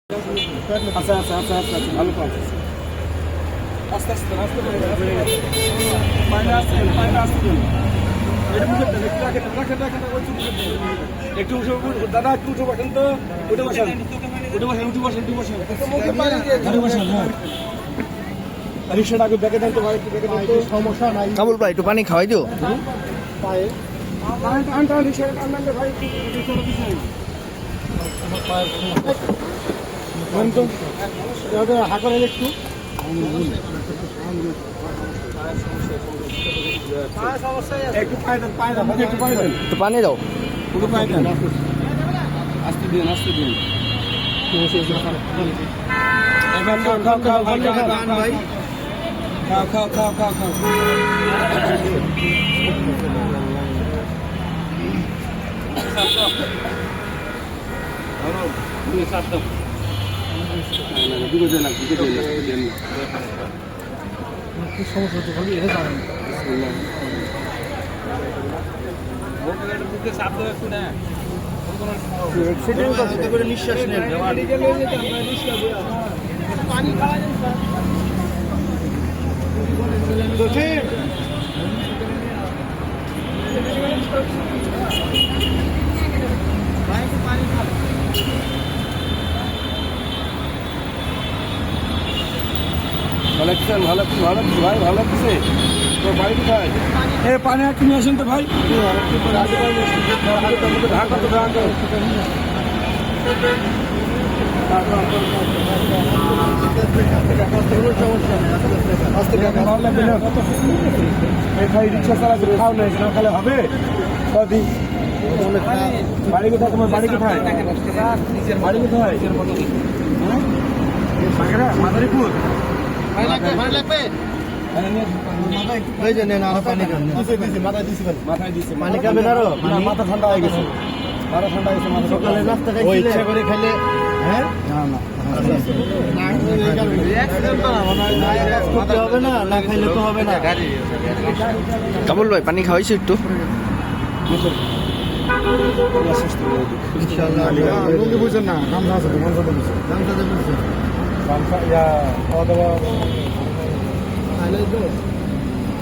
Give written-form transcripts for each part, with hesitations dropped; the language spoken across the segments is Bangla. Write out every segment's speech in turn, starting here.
আচ্ছা আচ্ছা আচ্ছা আচ্ছা আচ্ছা ভালো কাজ আস্তে আস্তে আস্তে পায়না আসতে এটা মুখে রাখেন রাখেন রাখেন একটু দাদা একটু উঠে বসেন তো উঠে বসেন উঠে বসেন উঠে বসেন উঠে বসেন উঠে বসেন হ্যাঁ রিক্সাটা আগে দেখে দেন তো ভাই একটু দেখে দেন তো সমস্যা নাই কাবুল ভাই একটু পানি খাওয়াই দিও পায়ে টান টান রিক্সাটা টান টান ভাই রিক্সাটা পিছনে তো হাঁকা একটু একটু পায়ে দেন পায়ে দেন একটু পায়ে দেন একটু পানি দাও একটু পায়ে দেন আস্তে দিন আস্তে দিন ভাই খাও খাও খাও খাও খাও সমস্যা তো খালি এটা জানেন নিঃশ্বাস নেন ভালো লাগছেন ভালো ভালো ভাই ভালো লাগছে তো বাড়ি কোথায় এ পানি আর কিনে আসেন তো ভাই ঢাকা তো ঢাকা রিক্সা চালাতে খাও না না খালে হবে কদিন বাড়ি কোথায় তোমার বাড়ি কোথায় বাড়ি কোথায় মাদারীপুর মাথায় দিচ্ছে পানি খাবেন আরো মাথা ঠান্ডা হয়ে গেছে মাথা ঠান্ডা হয়ে গেছে মাথা সকালে নাস্তা খাইছিলে ইচ্ছা করে খাইলে হ্যাঁ করতে হবে না না খাইলে তো হবে না কাবুল ভাই পানি খাওয়াইছো একটু বুঝছেন না গামছা আছে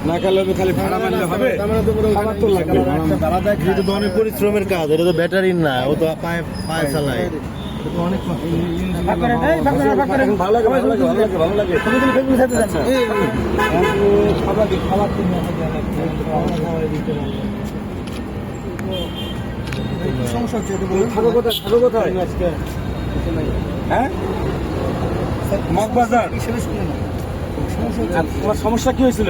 না খেলে খালি ভাড়া মানলে হবে খাবার তো লাগবে দাঁড়া দেখ এটা তো অনেক পরিশ্রমের কাজ এটা তো ব্যাটারি না ও তো পায়ে পায়ে চালায় অনেক ভালো লাগে ভালো লাগে ভালো লাগে ভালো লাগে খাবার খাবার সমস্যা হচ্ছে থাকো কোথায় থাকো কোথায় হ্যাঁ মগবাজার তোমার সমস্যা কি হয়েছিল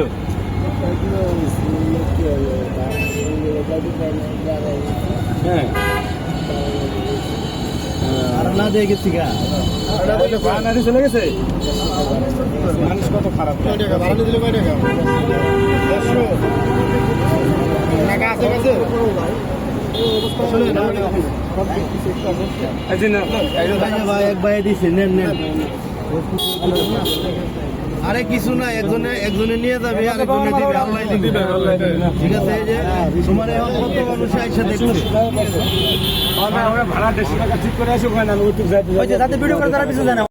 হ্যাঁ না দিয়ে গেছি গা চলে গেছে মানুষ কত খারাপ ভাই এক ভাই দিছে নেন নেন আরে কিছু না একজনে নিয়ে যাবে আরেকজনে দিবে আল্লাহ দিবে ঠিক আছে এই যে তোমার এখন কত মানুষ আইসা দেখছে ভাড়া 150 টাকা ঠিক করে আসো ওখানে আমি ওই যে যাতে ভিডিও করে তারা পিছু যায় না